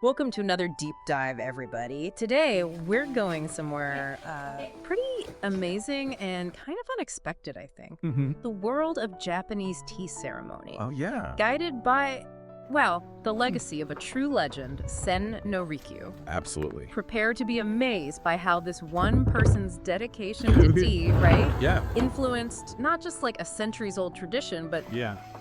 Welcome to another deep dive, everybody. Today, we're going somewhere pretty amazing and kind of unexpected, I think. The world of Japanese tea ceremony. Oh, yeah. Guided by, well, the legacy of a true legend, Sen no Rikyu. Absolutely. Prepare to be amazed by how this one person's dedication to tea, right? Yeah. Influenced not just like a centuries-old tradition, but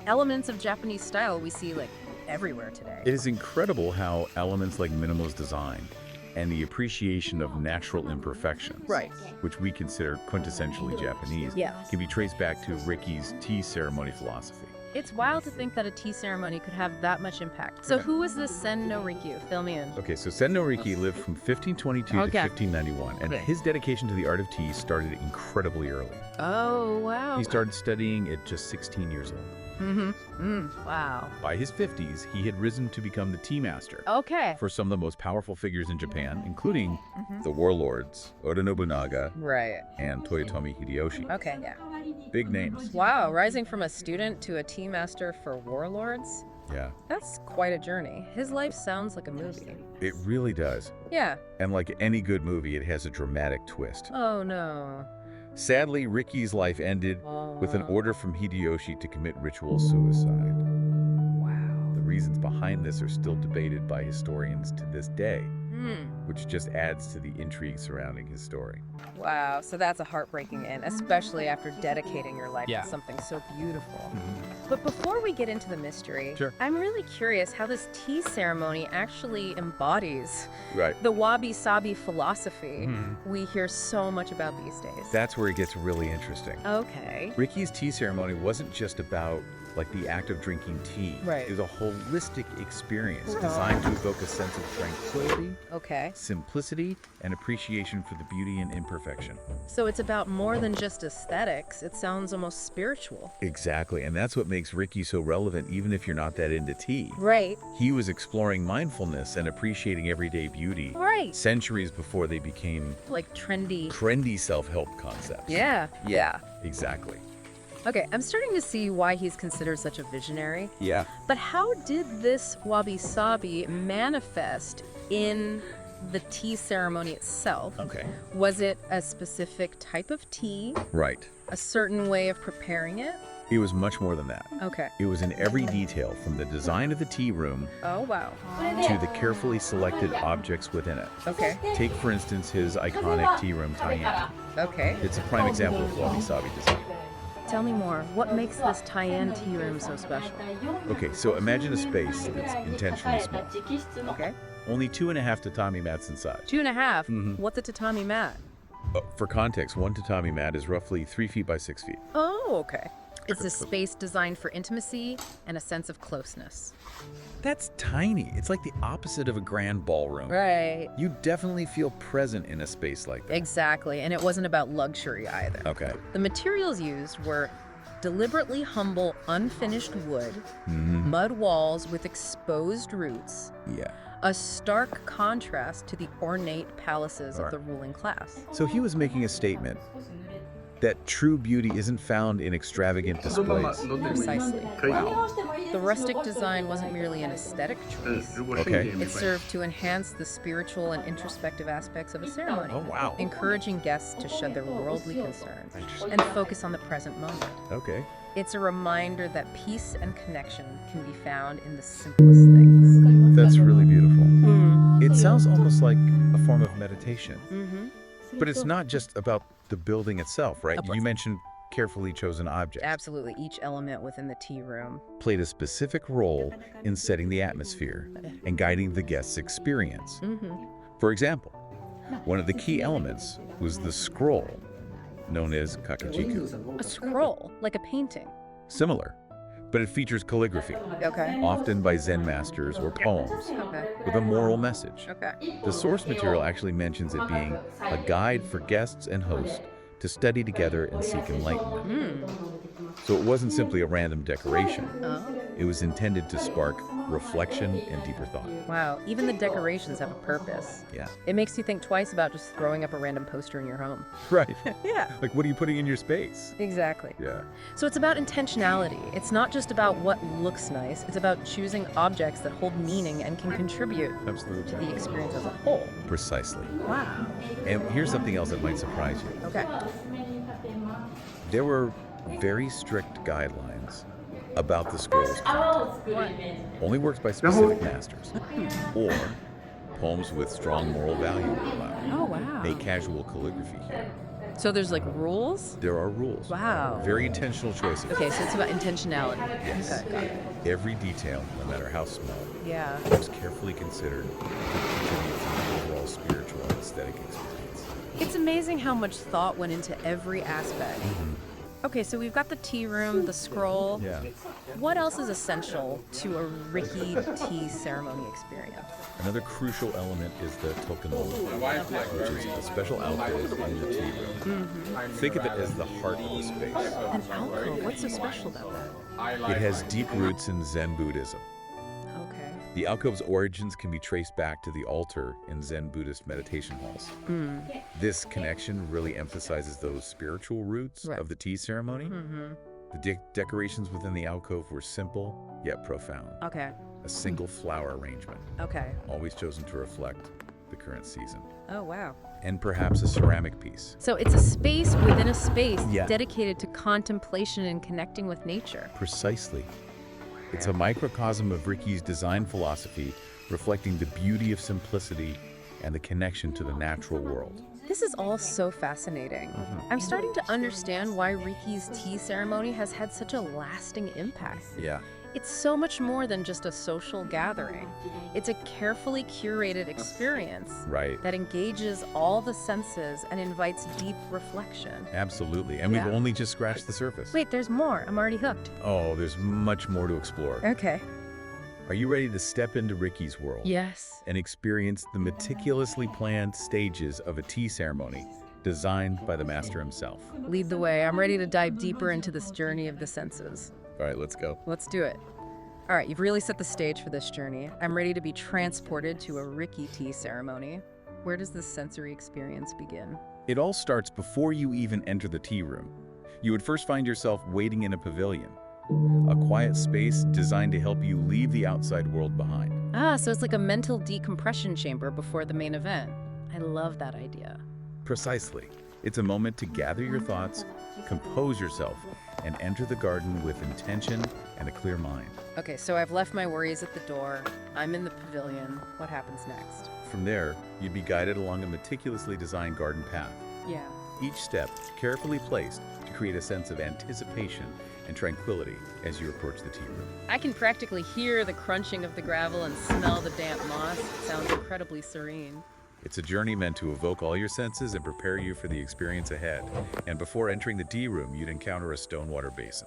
elements of Japanese style we see like everywhere today. It is incredible how elements like minimalist design and the appreciation of natural imperfections, Right. which we consider quintessentially Japanese, Yes. can be traced back to Rikyu's tea ceremony philosophy. It's wild to think that a tea ceremony could have that much impact. So who is this Sen no Rikyu? Fill me in. Okay, so Sen no Rikyu lived from 1522 to 1591, and his dedication to the art of tea started incredibly early. Oh, wow. He started studying at just 16 years old. Wow. By his 50s, he had risen to become the tea master Okay. for some of the most powerful figures in Japan, including the warlords Oda Nobunaga Right. and Toyotomi Hideyoshi. Okay, yeah. Big names. Wow, rising from a student to a tea master for warlords? Yeah, That's quite a journey. His life sounds like a movie. it really does. Yeah. And like any good movie, it has a dramatic twist. Oh, no. Sadly, Rikyu's life ended with an order from Hideyoshi to commit ritual suicide. Wow. The reasons behind this are still debated by historians to this day, which just adds to the intrigue surrounding his story. Wow, so that's a heartbreaking end, especially after dedicating your life to something so beautiful. But before we get into the mystery, I'm really curious how this tea ceremony actually embodies Right. the wabi-sabi philosophy we hear so much about these days. That's where it gets really interesting. Okay. Rikyu's tea ceremony wasn't just about like the act of drinking tea. Right. It was a holistic experience designed to evoke a sense of tranquility, Okay. simplicity, and appreciation for the beauty and imperfection. So it's about more than just aesthetics. It sounds almost spiritual. Exactly, and that's what makes Rikyu so relevant even if you're not that into tea. Right. He was exploring mindfulness and appreciating everyday beauty Right. centuries before they became Like trendy self-help concepts. Yeah. Yeah. Exactly. Okay, I'm starting to see why he's considered such a visionary. Yeah. But how did this wabi-sabi manifest in the tea ceremony itself? Okay. Was it a specific type of tea? Right. A certain way of preparing it? It was much more than that. Okay. It was in every detail, from the design of the tea room Oh, wow. to the carefully selected objects within it. Okay. Take, for instance, his iconic tea room, Taian. Okay. It's a prime example of wabi-sabi design. Tell me more. What makes this Taian tea room so special? Okay, so imagine a space that's intentionally small. Okay. Only 2.5 tatami mats in size. 2.5? What's a tatami mat? For context, one tatami mat is roughly 3 feet by 6 feet. Oh, okay. It's a space designed for intimacy and a sense of closeness. That's tiny. It's like the opposite of a grand ballroom. Right. You definitely feel present in a space like that. Exactly, and it wasn't about luxury either. Okay. The materials used were deliberately humble, unfinished wood, mud walls with exposed roots, Yeah. a stark contrast to the ornate palaces of the ruling class. So he was making a statement that true beauty isn't found in extravagant displays. Precisely. Wow. The rustic design wasn't merely an aesthetic choice. Okay. It served to enhance the spiritual and introspective aspects of a ceremony, Oh, wow. encouraging guests to shed their worldly concerns and focus on the present moment. Okay. It's a reminder that peace and connection can be found in the simplest things. That's really beautiful. It sounds almost like a form of meditation. But it's not just about the building itself, right? You mentioned carefully chosen objects. Absolutely. Each element within the tea room Played a specific role in setting the atmosphere and guiding the guest's experience. For example, one of the key elements was the scroll, known as kakejiku. A scroll, like a painting. Similar, but it features calligraphy, Okay. often by Zen masters or poems, Okay. with a moral message. Okay. The source material actually mentions it being a guide for guests and hosts to study together and seek enlightenment. So it wasn't simply a random decoration. Oh. It was intended to spark reflection, and deeper thought. Wow, even the decorations have a purpose. Yeah. It makes you think twice about just throwing up a random poster in your home. Right. Yeah. Like, what are you putting in your space? Exactly. Yeah. So it's about intentionality. It's not just about what looks nice. It's about choosing objects that hold meaning and can contribute Absolutely. to the experience as a whole. Precisely. Wow. And here's something else that might surprise you. Okay. There were very strict guidelines about the scroll's content. Only works by specific masters. Or poems with strong moral value were allowed. Oh, wow. A casual calligraphy here. So there's like rules? There are rules. Wow. Very intentional choices. Okay, so it's about intentionality. Yes. Okay, got it. Every detail, no matter how small, Yeah. was carefully considered to contribute to the overall spiritual and aesthetic experience. It's amazing how much thought went into every aspect. Okay, so we've got the tea room, the scroll. Yeah. What else is essential to a Rikyu tea ceremony experience? Another crucial element is the tokenoma, which is a special alcove in the tea room. Think of it as the heart of the space. An alcove? What's so special about that? It has deep roots in Zen Buddhism. Okay. The alcove's origins can be traced back to the altar in Zen Buddhist meditation halls. This connection really emphasizes those spiritual roots of the tea ceremony. The decorations within the alcove were simple, yet profound. Okay. A single flower arrangement, Okay. always chosen to reflect the current season. Oh, wow. And perhaps a ceramic piece. So it's a space within a space Yeah. dedicated to contemplation and connecting with nature. Precisely. It's a microcosm of Rikyu's design philosophy, reflecting the beauty of simplicity and the connection to the natural world. This is all so fascinating. I'm starting to understand why Rikyu's tea ceremony has had such a lasting impact. Yeah. It's so much more than just a social gathering. It's a carefully curated experience Right. that engages all the senses and invites deep reflection. Absolutely. And we've Yeah. only just scratched the surface. Wait, there's more. I'm already hooked. Oh, there's much more to explore. Okay. Are you ready to step into Rikyu's world? Yes. And experience the meticulously planned stages of a tea ceremony designed by the master himself? Lead the way. I'm ready to dive deeper into this journey of the senses. All right, let's go. Let's do it. All right, you've really set the stage for this journey. I'm ready to be transported to a Rikyu tea ceremony. Where does this sensory experience begin? It all starts before you even enter the tea room. You would first find yourself waiting in a pavilion, a quiet space designed to help you leave the outside world behind. Ah, so it's like a mental decompression chamber before the main event. I love that idea. Precisely. It's a moment to gather your thoughts, compose yourself, and enter the garden with intention and a clear mind. Okay, so I've left my worries at the door. I'm in the pavilion. What happens next? From there, you'd be guided along a meticulously designed garden path. Yeah. Each step carefully placed to create a sense of anticipation and tranquility as you approach the tea room. I can practically hear the crunching of the gravel and smell the damp moss. It sounds incredibly serene. It's a journey meant to evoke all your senses and prepare you for the experience ahead. And before entering the tea room, you'd encounter a stone water basin.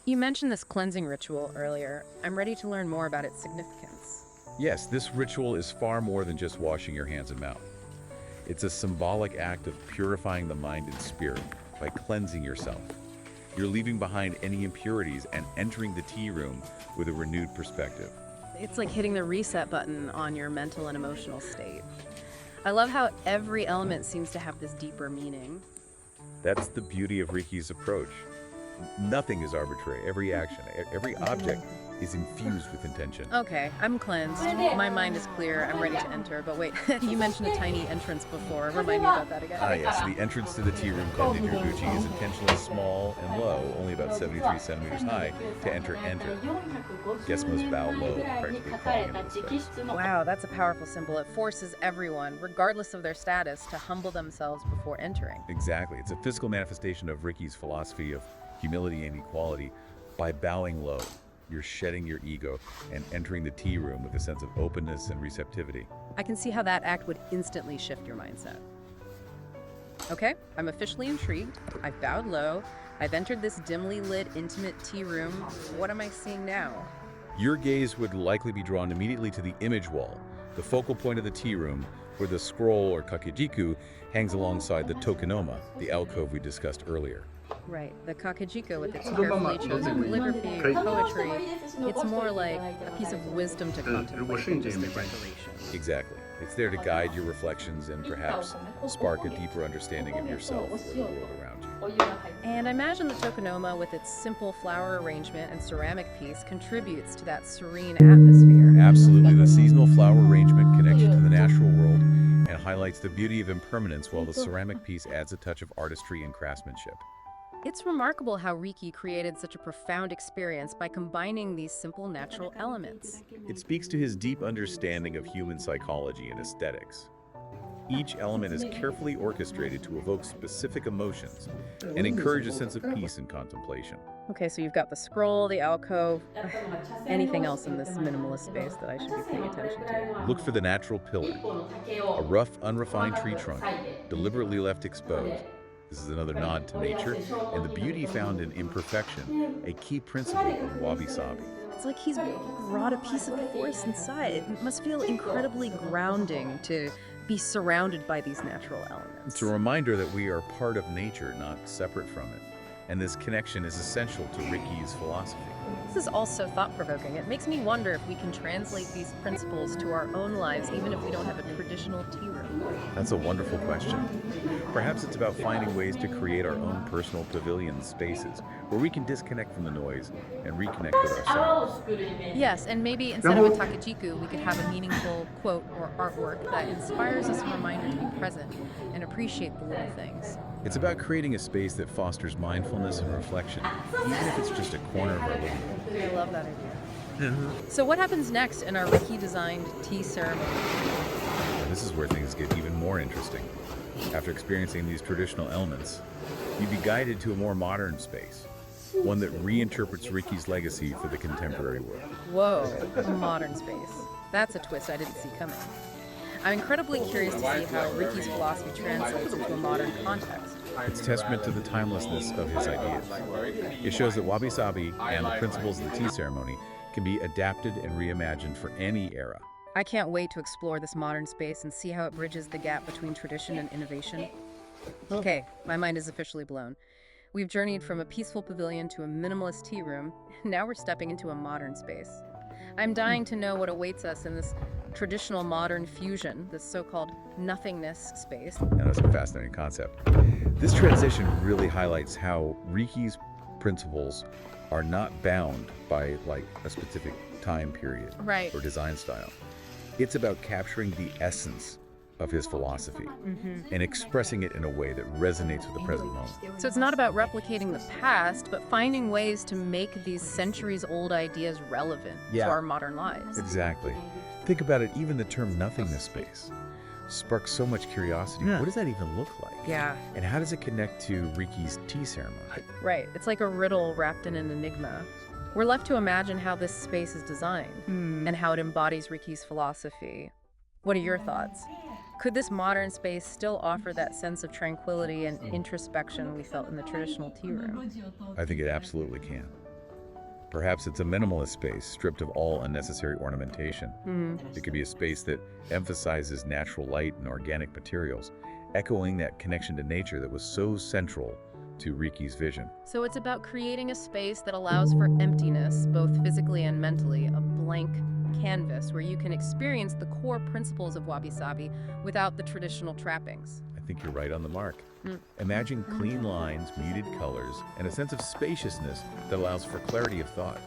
You mentioned this cleansing ritual earlier. I'm ready to learn more about its significance. Yes, this ritual is far more than just washing your hands and mouth. It's a symbolic act of purifying the mind and spirit by cleansing yourself. You're leaving behind any impurities and entering the tea room with a renewed perspective. It's like hitting the reset button on your mental and emotional state. I love how every element seems to have this deeper meaning. That's the beauty of Rikyu's approach. Nothing is arbitrary. Every action, every object is infused with intention. Okay, I'm cleansed. My mind is clear. I'm ready to enter. But wait, you mentioned a tiny entrance before. Remind me about that again. Ah, yes. The entrance to the tea room called Nidiraguchi is intentionally small and low, only about 73 centimeters high, to enter. Guests must bow low, practically crawling into the space. Wow, that's a powerful symbol. It forces everyone, regardless of their status, to humble themselves before entering. Exactly. It's a physical manifestation of Rikyu's philosophy of humility and equality. By bowing low, you're shedding your ego and entering the tea room with a sense of openness and receptivity. I can see how that act would instantly shift your mindset. Okay, I'm officially intrigued. I've bowed low. I've entered this dimly lit, intimate tea room. What am I seeing now? Your gaze would likely be drawn immediately to the image wall, the focal point of the tea room, where the scroll or kakejiku hangs alongside the tokonoma, the alcove we discussed earlier. Right, the kakejiko with its carefully chosen calligraphy or poetry, it's more like a piece of wisdom to contemplate than just a decoration. Exactly. It's there to guide your reflections and perhaps spark a deeper understanding of yourself or the world around you. And I imagine the tokonoma with its simple flower arrangement and ceramic piece contributes to that serene atmosphere. Absolutely. The seasonal flower arrangement connects you to the natural world and highlights the beauty of impermanence, while the ceramic piece adds a touch of artistry and craftsmanship. It's remarkable how Rikyu created such a profound experience by combining these simple natural elements. It speaks to his deep understanding of human psychology and aesthetics. Each element is carefully orchestrated to evoke specific emotions and encourage a sense of peace and contemplation. Okay, so you've got the scroll, the alcove. Anything else in this minimalist space that I should be paying attention to? Look for the natural pillar, a rough, unrefined tree trunk, deliberately left exposed. This is another nod to nature and the beauty found in imperfection, a key principle of wabi-sabi. It's like he's brought a piece of the forest inside. It must feel incredibly grounding to be surrounded by these natural elements. It's a reminder that we are part of nature, not separate from it. And this connection is essential to Rikyu's philosophy. This is also thought-provoking. It makes me wonder if we can translate these principles to our own lives, even if we don't have a traditional tea room. That's a wonderful question. Perhaps it's about finding ways to create our own personal pavilion spaces where we can disconnect from the noise and reconnect with ourselves. Yes, and maybe instead of a takejiku, we could have a meaningful quote or artwork that inspires us a reminder to be present and appreciate the little things. It's about creating a space that fosters mindfulness and reflection, even if it's just a corner of our living room. I love that idea. So what happens next in our Rikyu-designed tea ceremony? This is where things get even more interesting. After experiencing these traditional elements, you'd be guided to a more modern space, one that reinterprets Rikyu's legacy for the contemporary world. Whoa, a modern space. That's a twist I didn't see coming. I'm incredibly curious to see how Rikyu's philosophy translates into a modern context. It's testament to the timelessness of his ideas. It shows that wabi-sabi and the principles of the tea ceremony can be adapted and reimagined for any era. I can't wait to explore this modern space and see how it bridges the gap between tradition and innovation. Okay, my mind is officially blown. We've journeyed from a peaceful pavilion to a minimalist tea room, and now we're stepping into a modern space. I'm dying to know what awaits us in this traditional modern fusion, this so-called nothingness space. Now, that's a fascinating concept. This transition really highlights how Rikyu's principles are not bound by a specific time period or design style. It's about capturing the essence of his philosophy and expressing it in a way that resonates with the present moment. So it's not about replicating the past, but finding ways to make these centuries-old ideas relevant to our modern lives. Exactly. Think about it, even the term nothingness space sparks so much curiosity. What does that even look like? Yeah. And how does it connect to Rikyu's tea ceremony? Right. It's like a riddle wrapped in an enigma. We're left to imagine how this space is designed and how it embodies Rikyu's philosophy. What are your thoughts? Could this modern space still offer that sense of tranquility and introspection we felt in the traditional tea room? I think it absolutely can. Perhaps it's a minimalist space, stripped of all unnecessary ornamentation. It could be a space that emphasizes natural light and organic materials, echoing that connection to nature that was so central to Rikyu's vision. So it's about creating a space that allows for emptiness, both physically and mentally, a blank canvas where you can experience the core principles of wabi-sabi without the traditional trappings. I think you're right on the mark. Imagine clean lines, muted colors, and a sense of spaciousness that allows for clarity of thought.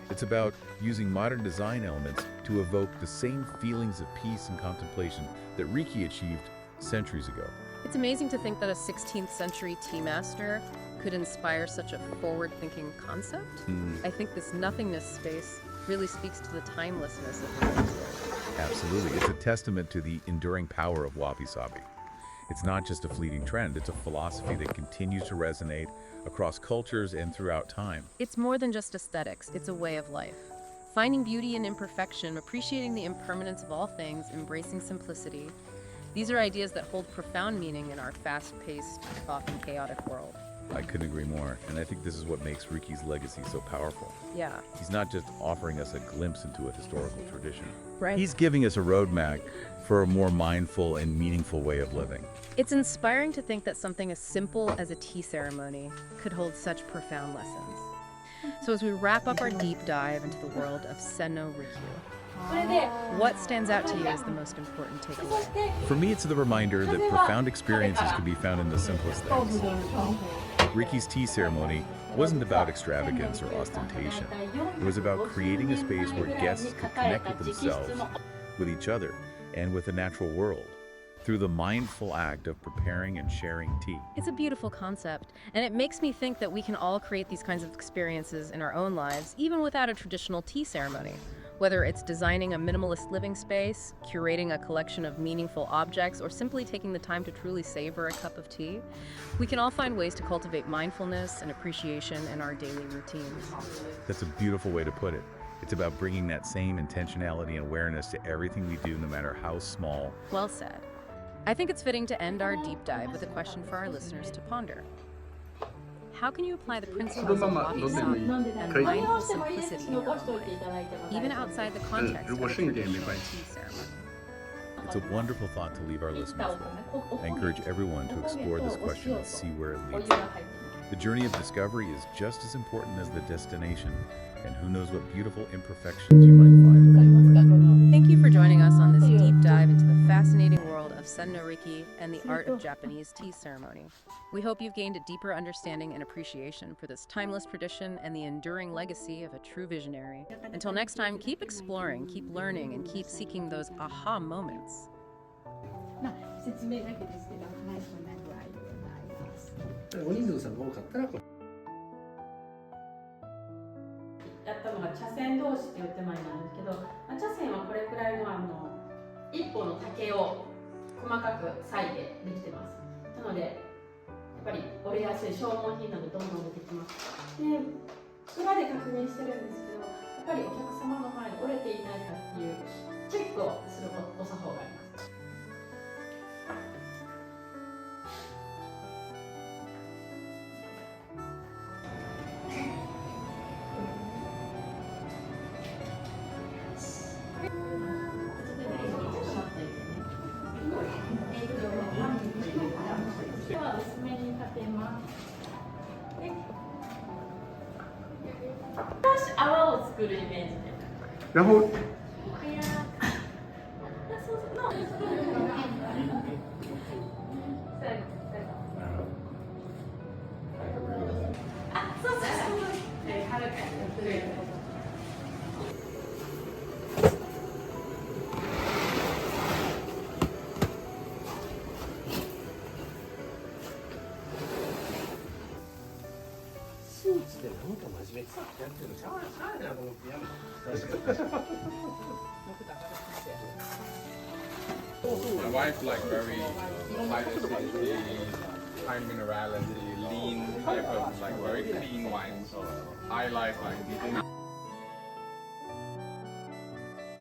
It's about using modern design elements to evoke the same feelings of peace and contemplation that Rikyu achieved centuries ago. It's amazing to think that a 16th century tea master could inspire such a forward-thinking concept. I think this nothingness space really speaks to the timelessness of the world. Absolutely. It's a testament to the enduring power of wabi-sabi. It's not just a fleeting trend, it's a philosophy that continues to resonate across cultures and throughout time. It's more than just aesthetics, it's a way of life. Finding beauty in imperfection, appreciating the impermanence of all things, embracing simplicity. These are ideas that hold profound meaning in our fast-paced, often chaotic world. I couldn't agree more, and I think this is what makes Rikyu's legacy so powerful. Yeah. He's not just offering us a glimpse into a historical tradition. Right. He's giving us a roadmap for a more mindful and meaningful way of living. It's inspiring to think that something as simple as a tea ceremony could hold such profound lessons. So as we wrap up our deep dive into the world of Senno Rikyu, what stands out to you as the most important takeaway? For me, it's the reminder that profound experiences can be found in the simplest things. Rikyu's tea ceremony wasn't about extravagance or ostentation. It was about creating a space where guests could connect with themselves, with each other, and with the natural world through the mindful act of preparing and sharing tea. It's a beautiful concept, and it makes me think that we can all create these kinds of experiences in our own lives, even without a traditional tea ceremony. Whether it's designing a minimalist living space, curating a collection of meaningful objects, or simply taking the time to truly savor a cup of tea, we can all find ways to cultivate mindfulness and appreciation in our daily routines. That's a beautiful way to put it. It's about bringing that same intentionality and awareness to everything we do, no matter how small. Well said. I think it's fitting to end our deep dive with a question for our listeners to ponder. How can you apply the principles of wabi-sabi and mindful simplicity in your own life, even outside the context of a traditional tea ceremony? It's a wonderful thought to leave our listeners with. I encourage everyone to explore this question and see where it leads them. The journey of discovery is just as important as the destination, and who knows what beautiful imperfections you might find along the way. Thank you for joining us on this deep dive into the fascinating world of Senno Rikyu and the art of Japanese tea ceremony. We hope you've gained a deeper understanding and appreciation for this timeless tradition and the enduring legacy of a true visionary. Until next time, keep exploring, keep learning, and keep seeking those aha moments. 説明だけですけど、はい、こんな具合でございます。お人数さんが多かったらこれやったのが茶筅同士っていう手前なんですけど、茶筅はこれくらいの一本の竹を細かく裂いてできてます。なのでやっぱり折れやすい消耗品などどんどん出てきます。で、裏で確認してるんですけど、やっぱりお客様の前に折れていないかっていうチェックをするお作法があります。では薄めにかけます。少し泡を作るイメージで。然后スーツでなんか真面目さやってるのしゃあないなと思ってやめた。My wife like very high acidity, high minerality, lean type of like very clean wine. So I like